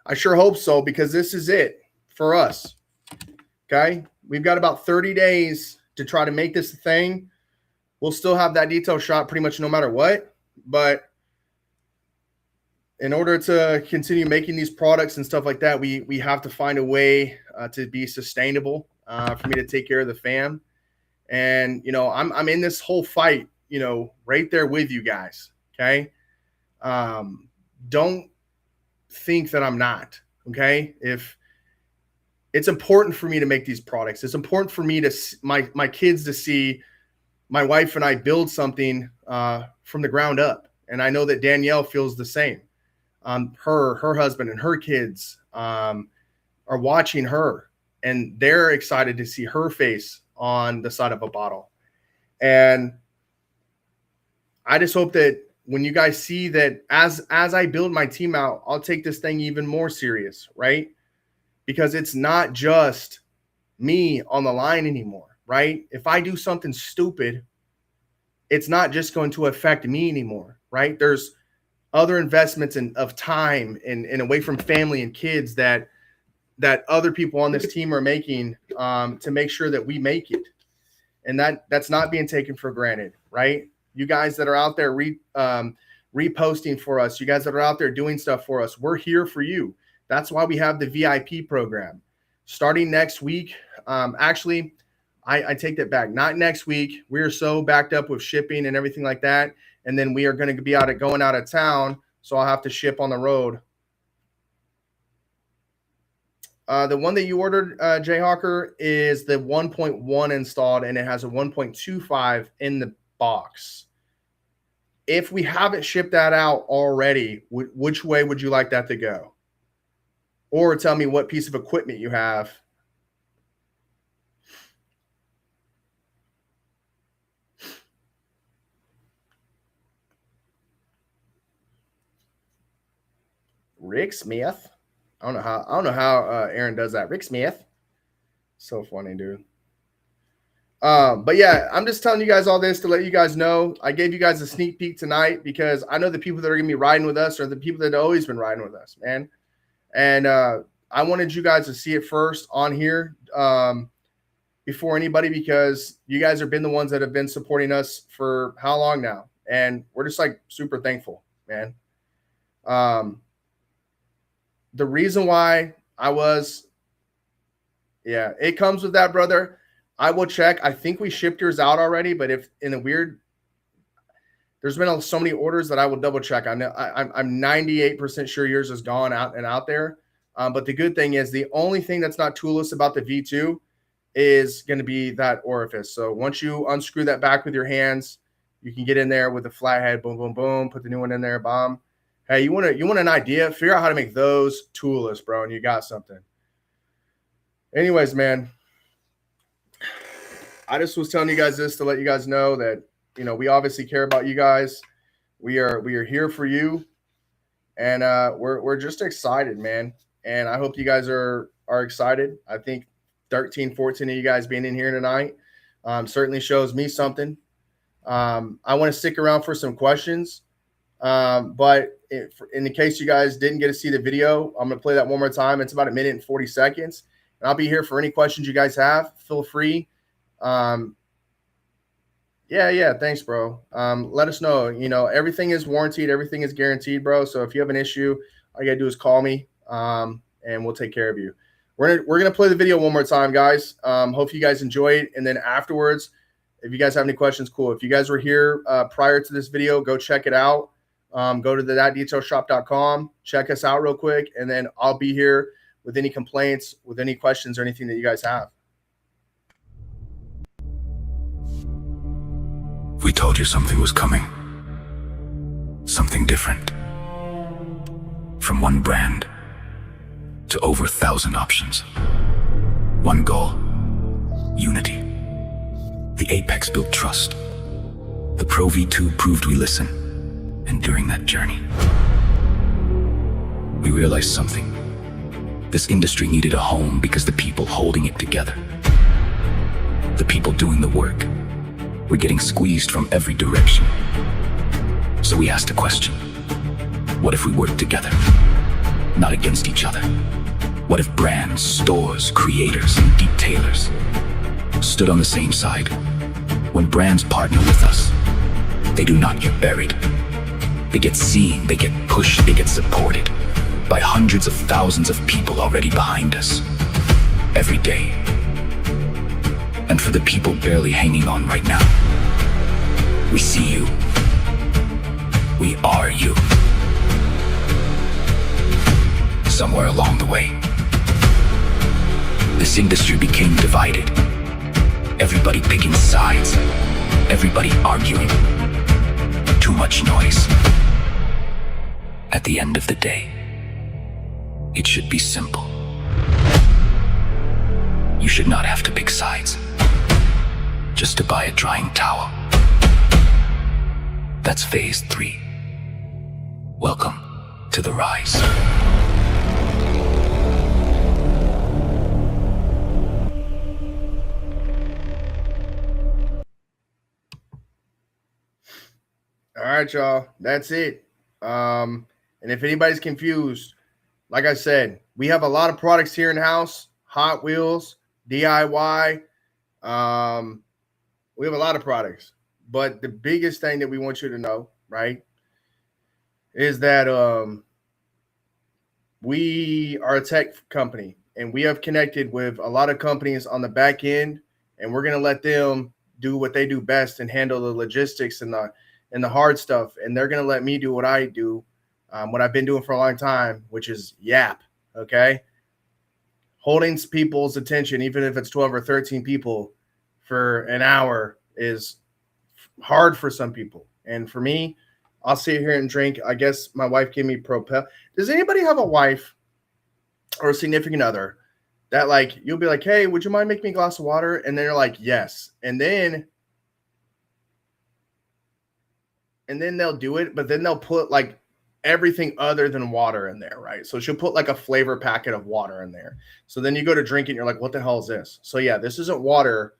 Speaker 1: I sure hope so, because this is it for us. Okay? We've got about 30 days to try to make this a thing. We'll still have that detail shot pretty much no matter what. But in order to continue making these products and stuff like that, we have to find a way to be sustainable for me to take care of the fam. And, you know, I'm in this whole fight, you know, right there with you guys. Okay? Don't think that I'm not. Okay? If it's important for me to make these products, it's important for me to my kids to see my wife and I build something from the ground up. And I know that Danielle feels the same. Her husband and her kids are watching her, and they're excited to see her face on the side of a bottle. And I just hope that when you guys see that as I build my team out, I'll take this thing even more serious, right? Because it's not just me on the line anymore, right? If I do something stupid, it's not just going to affect me anymore, right? There's other investments of time and away from family and kids that other people on this team are making to make sure that we make it. And that's not being taken for granted, right? You guys that are out there reposting for us, you guys that are out there doing stuff for us, we're here for you. That's why we have the VIP program. Starting next week, actually, I take that back. Not next week. We're so backed up with shipping and everything like that. And then we are going to be going out of town, so I'll have to ship on the road. The one that you ordered, Jayhawker, is the 1.1 installed, and it has a 1.25 in the box. if we haven't shipped that out already, which way would you like that to go? Or tell me what piece of equipment you have. Rick Smith. I don't know how Aaron does that. Rick Smith. So funny, dude. But yeah, I'm just telling you guys all this to let you guys know. I gave you guys a sneak peek tonight because I know the people that are gonna be riding with us are the people that have always been riding with us, man. And I wanted you guys to see it first on here before anybody, because you guys have been the ones that have been supporting us for how long now, and we're just like super thankful, man. The reason why it comes with that, brother. I will check. I think we shipped yours out already, but if in a weird, there's been so many orders that I will double check. I know I'm 98% sure yours is gone out there. But the good thing is the only thing that's not toolless about the V2 is going to be that orifice. So once you unscrew that back with your hands, you can get in there with a flathead, boom, boom, boom, put the new one in there, bomb. Hey, you want an idea? Figure out how to make those toolless, bro, and you got something. Anyways, man, I just was telling you guys this to let you guys know that, you know, we obviously care about you guys. We are here for you, and we're just excited, man. And I hope you guys are excited. I think 13, 14 of you guys being in here tonight certainly shows me something. I want to stick around for some questions, but in the case you guys didn't get to see the video, I'm going to play that one more time. It's about 1 minute and 40 seconds. And I'll be here for any questions you guys have. Feel free. Yeah. Thanks, bro. Let us know. You know, everything is warranted. Everything is guaranteed, bro. So if you have an issue, all you got to do is call me, and we'll take care of you. We're going to play the video one more time, guys. Hope you guys enjoy it. And then afterwards, if you guys have any questions, cool. If you guys were here prior to this video, go check it out. Go to the thatdetailshop.com, check us out real quick, and then I'll be here with any complaints, with any questions or anything that you guys have.
Speaker 2: We told you something was coming. Something different. From one brand to over 1,000 options. One goal, unity. The Apex built trust. The Pro V2 proved we listen. And during that journey, we realized something. This industry needed a home because the people holding it together, the people doing the work, were getting squeezed from every direction. So we asked a question. What if we worked together? Not against each other. What if brands, stores, creators, and detailers stood on the same side? When brands partner with us, they do not get buried. They get seen, they get pushed, they get supported by hundreds of thousands of people already behind us, every day. And for the people barely hanging on right now, we see you. We are you. Somewhere along the way, this industry became divided. Everybody picking sides, everybody arguing. Too much noise. At the end of the day, it should be simple. You should not have to pick sides just to buy a drying towel. That's phase 3. Welcome to the rise.
Speaker 1: All right, y'all. That's it. And if anybody's confused, like I said, we have a lot of products here in house. Hot Wheels, DIY. We have a lot of products. But the biggest thing that we want you to know, right, is that we are a tech company, and we have connected with a lot of companies on the back end, and we're going to let them do what they do best and handle the logistics and the hard stuff. And they're going to let me do what I do, what I've been doing for a long time, which is yap, okay? Holding people's attention, even if it's 12 or 13 people for an hour, is hard for some people. And for me, I'll sit here and drink. I guess my wife gave me Propel. Does anybody have a wife or a significant other that like you'll be like, hey, would you mind making me a glass of water? And then they're like, yes. And then they'll do it, but then they'll put like everything other than water in there, right? So she'll put like a flavor packet of water in there. So then you go to drink it and you're like, what the hell is this? So yeah, this isn't water.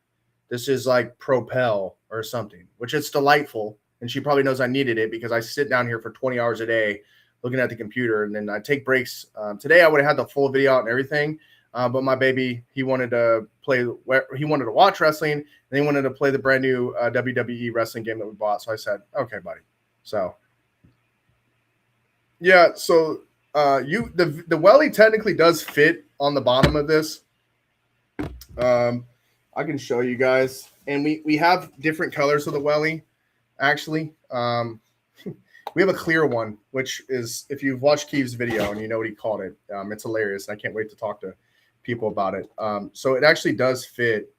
Speaker 1: This is like Propel or something, which is delightful. And she probably knows I needed it because I sit down here for 20 hours a day looking at the computer, and then I take breaks. Today I would have had the full video out and everything, but my baby, he wanted to watch wrestling, and he wanted to play the brand new WWE wrestling game that we bought. So I said, okay, buddy. So yeah, so the welly technically does fit on the bottom of this. I can show you guys, and we have different colors of the welly. Actually, we have a clear one, which is, if you've watched Keith's video and you know what he called it, it's hilarious. And I can't wait to talk to people about it. So it actually does fit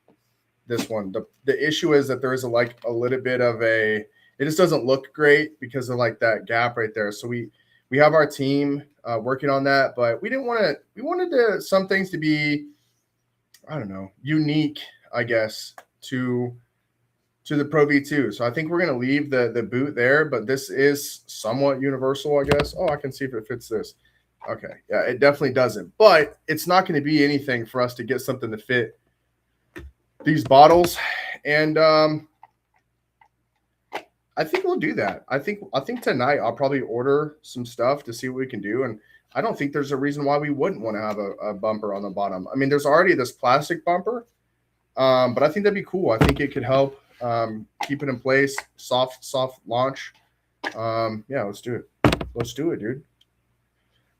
Speaker 1: this one. The issue is that there is a little bit of it just doesn't look great because of like that gap right there. So we have our team working on that, but we wanted some things to be, I don't know, unique, I guess, to the Pro V2. So I think we're going to leave the boot there, but this is somewhat universal, I guess. Oh, I can see if it fits this. Okay. Yeah, it definitely doesn't, but it's not going to be anything for us to get something to fit these bottles. And I think we'll do that. I think tonight I'll probably order some stuff to see what we can do. And I don't think there's a reason why we wouldn't want to have a bumper on the bottom. I mean, there's already this plastic bumper, but I think that'd be cool. I think it could help keep it in place. Soft launch. Yeah, let's do it. Let's do it, dude.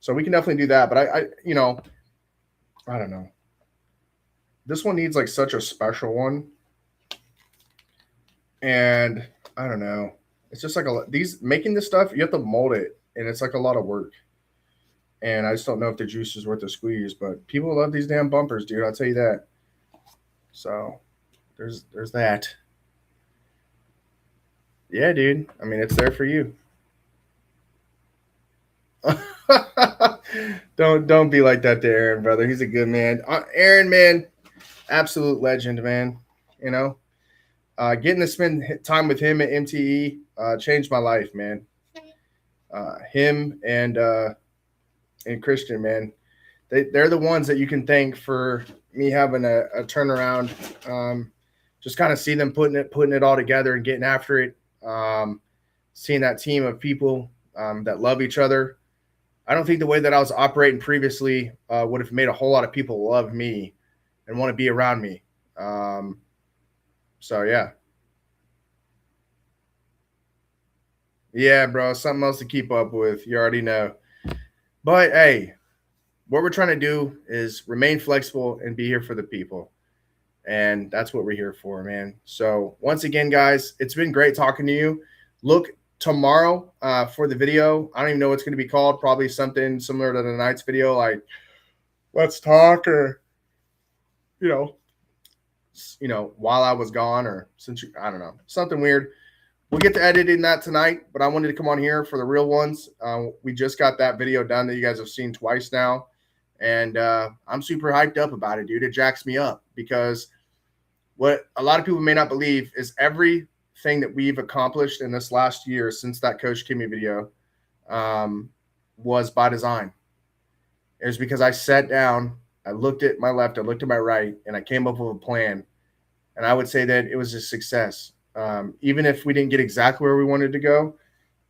Speaker 1: So we can definitely do that. But I don't know. This one needs like such a special one. And I don't know. It's just like making this stuff, you have to mold it, and it's like a lot of work. And I just don't know if the juice is worth the squeeze, but people love these damn bumpers, dude. I'll tell you that. So there's that. Yeah, dude. I mean, it's there for you. Don't be like that to Aaron, brother. He's a good man. Aaron, man, absolute legend, man. You know, getting to spend time with him at MTE changed my life, man. Him and Christian, man, they're the ones that you can thank for me having a turnaround. Just kind of see them putting it all together and getting after it. Seeing that team of people that love each other. I don't think the way that I was operating previously would have made a whole lot of people love me and want to be around me. So yeah. Yeah, bro, something else to keep up with. You already know. But hey, what we're trying to do is remain flexible and be here for the people. And that's what we're here for, man. So once again, guys, it's been great talking to you. Look tomorrow for the video. I don't even know what's going to be called. Probably something similar to tonight's video, like let's talk, or while I was gone, or I don't know, something weird. We'll get to editing that tonight, but I wanted to come on here for the real ones. We just got that video done that you guys have seen twice now. And I'm super hyped up about it, dude. It jacks me up because what a lot of people may not believe is everything that we've accomplished in this last year since that Coach Kimmy video was by design. It was because I sat down, I looked at my left, I looked at my right, and I came up with a plan. And I would say that it was a success. Even if we didn't get exactly where we wanted to go,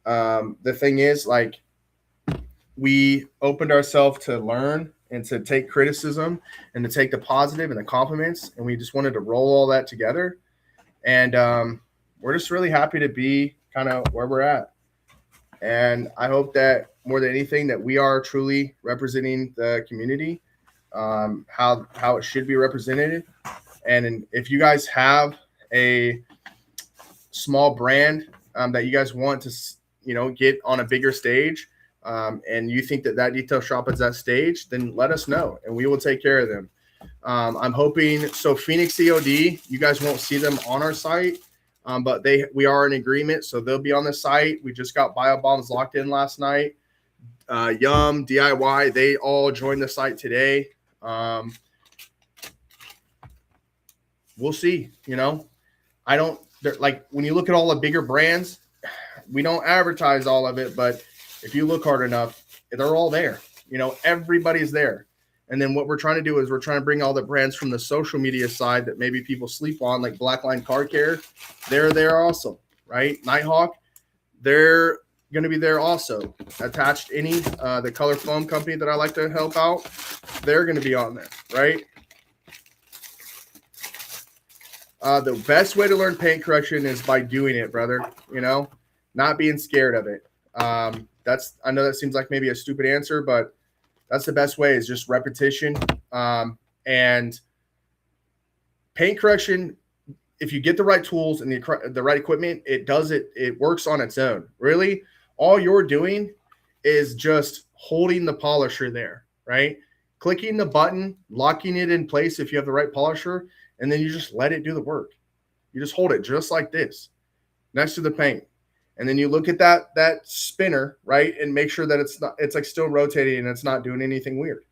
Speaker 1: the thing is, like, we opened ourselves to learn and to take criticism and to take the positive and the compliments, and we just wanted to roll all that together. And we're just really happy to be kind of where we're at. And I hope that more than anything that we are truly representing the community, how it should be represented. And if you guys have a small brand that you guys want to, get on a bigger stage, and you think that detail shop is that stage, then let us know and we will take care of them. I'm hoping. So Phoenix EOD, you guys won't see them on our site. but we are in agreement, so they'll be on the site. We just got Bio Bombs locked in last night. Yum, DIY, they all joined the site today. We'll see. You know, I don't like when you look at all the bigger brands, we don't advertise all of it, but if you look hard enough, they're all there. You know, everybody's there. And then what we're trying to do is we're trying to bring all the brands from the social media side that maybe people sleep on, like Blackline Car Care. They're there also, right? Nighthawk, they're going to be there also. Attached Any, the color foam company that I like to help out, they're going to be on there, right? The best way to learn paint correction is by doing it, brother. You know, not being scared of it. I know that seems like maybe a stupid answer, but that's the best way, is just repetition. And paint correction, if you get the right tools and the right equipment, it works on its own. Really, all you're doing is just holding the polisher there, right? Clicking the button, locking it in place if you have the right polisher, and then you just let it do the work. You just hold it just like this next to the paint. And then you look at that spinner, right, and make sure that it's like still rotating and it's not doing anything weird.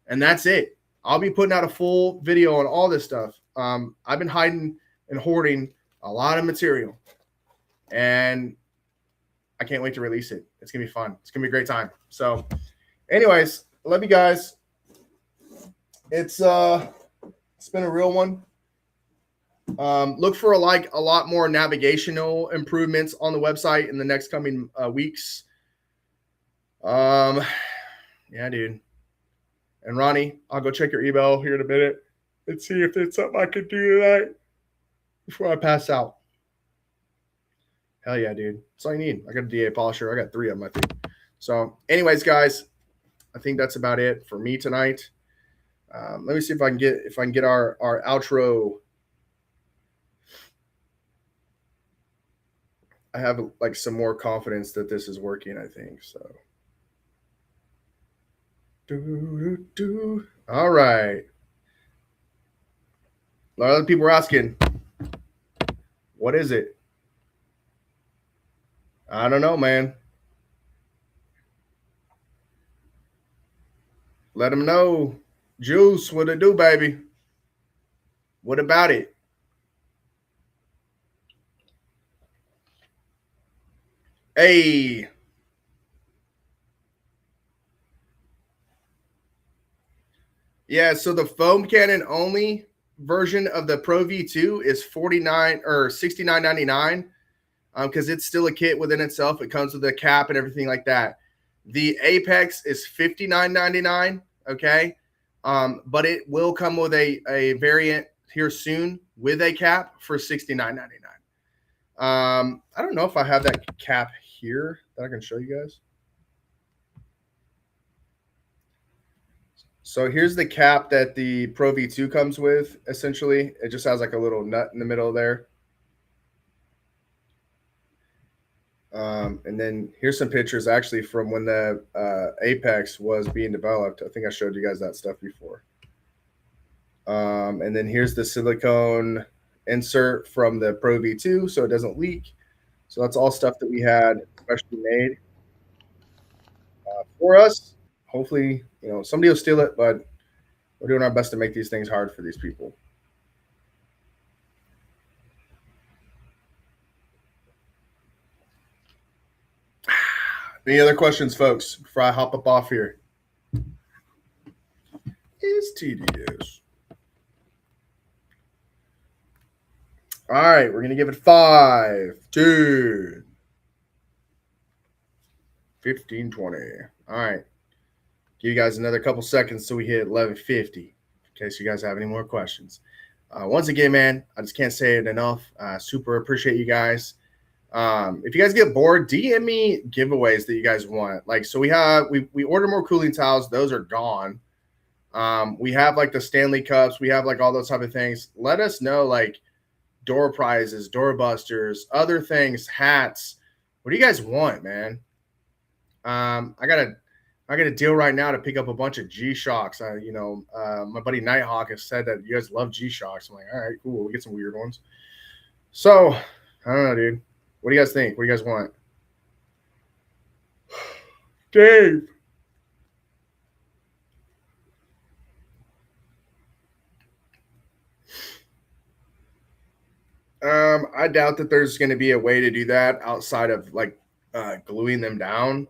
Speaker 1: And that's it. I'll be putting out a full video on all this stuff. I've been hiding and hoarding a lot of material, and I can't wait to release it. It's gonna be fun. It's gonna be a great time. So, anyways, love you guys. It's been a real one. Look for a lot more navigational improvements on the website in the next coming weeks. Yeah, dude. And Ronnie, I'll go check your email here in a minute and see if it's something I could do tonight before I pass out. Hell yeah, dude. That's all you need. I got a DA polisher. I got 3 of them, I think. So, anyways, guys, I think that's about it for me tonight. Let me see if I can get our outro. I have like some more confidence that this is working, I think. So, all right. A lot of other people are asking, what is it? I don't know, man. Let them know. Juice, what it do, baby? What about it? Hey. Yeah, so the foam cannon only version of the Pro V2 is $49 or $69.99 because it's still a kit within itself. It comes with a cap and everything like that. The Apex is $59.99, okay? But it will come with a variant here soon with a cap for $69.99. I don't know if I have that cap here that I can show you guys. So here's the cap that the Pro V2 comes with, essentially. It just has like a little nut in the middle there. And then here's some pictures actually from when the Apex was being developed. I think I showed you guys that stuff before. And then here's the silicone insert from the Pro V2 so it doesn't leak. So that's all stuff that we had specially made for us. Hopefully, somebody will steal it, but we're doing our best to make these things hard for these people. Any other questions, folks, before I hop up off here? It's TDS. All right, we're going to give it 5, 2, 15, 20. All right. Give you guys another couple seconds so we hit 11:50 in case you guys have any more questions. Once again, man, I just can't say it enough. Super appreciate you guys. If you guys get bored, DM me giveaways that you guys want. Like, so we order more cooling towels. Those are gone. We have like the Stanley Cups. We have like all those type of things. Let us know, like door prizes, door busters, other things, hats. What do you guys want, man? I got a deal right now to pick up a bunch of G-Shocks. My buddy Nighthawk has said that you guys love G-Shocks. I'm like, all right, cool. We get some weird ones. So I don't know, dude. What do you guys think? What do you guys want? Dave. I doubt that there's going to be a way to do that outside of like gluing them down.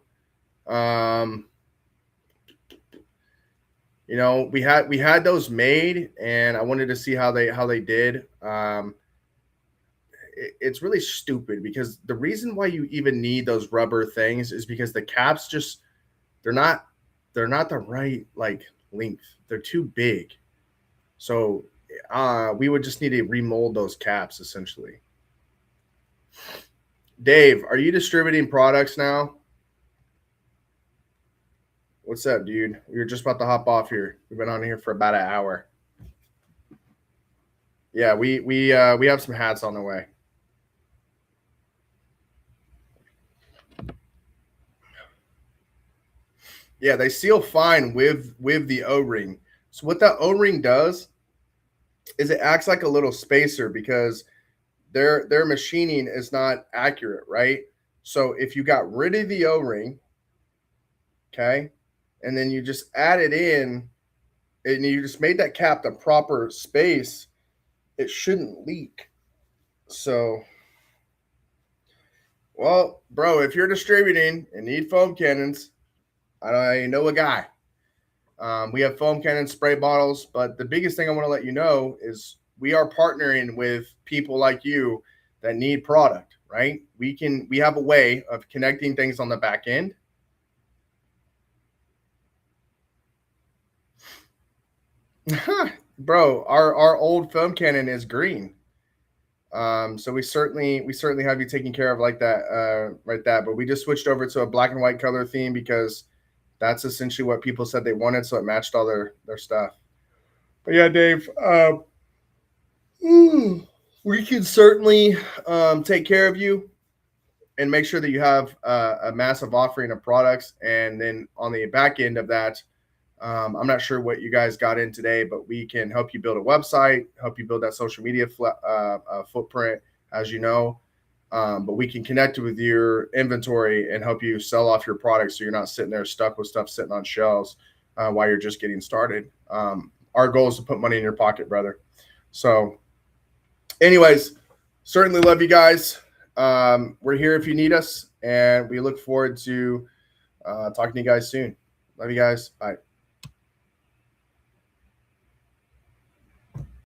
Speaker 1: Um, you know, we had those made, and I wanted to see how they did. It's really stupid because the reason why you even need those rubber things is because the caps just they're not they're not the right like length. They're too big. So we would just need to remold those caps essentially. Dave, are you distributing products now? What's up, dude? We were just about to hop off here. We've been on here for about an hour. Yeah, we have some hats on the way. Yeah, they seal fine with the O-ring. So what that O-ring does is it acts like a little spacer because their machining is not accurate, right? So if you got rid of the O-ring, okay, and then you just add it in and you just made that cap the proper space, it shouldn't leak. So, well, bro, if you're distributing and need foam cannons, I know a guy. We have foam cannon spray bottles, but the biggest thing I want to let you know is we are partnering with people like you that need product, right? We have a way of connecting things on the back end. Bro, our old foam cannon is green. So we certainly have you taken care of like that, right? That, but we just switched over to a black and white color theme because that's essentially what people said they wanted, so it matched all their stuff. But yeah, Dave, we can certainly take care of you and make sure that you have a massive offering of products. And then on the back end of that, I'm not sure what you guys got in today, but we can help you build a website, help you build that social media footprint, as you know. But we can connect with your inventory and help you sell off your products so you're not sitting there stuck with stuff sitting on shelves while you're just getting started. Our goal is to put money in your pocket, brother. So, anyways, certainly love you guys. We're here if you need us, and we look forward to talking to you guys soon. Love you guys. Bye.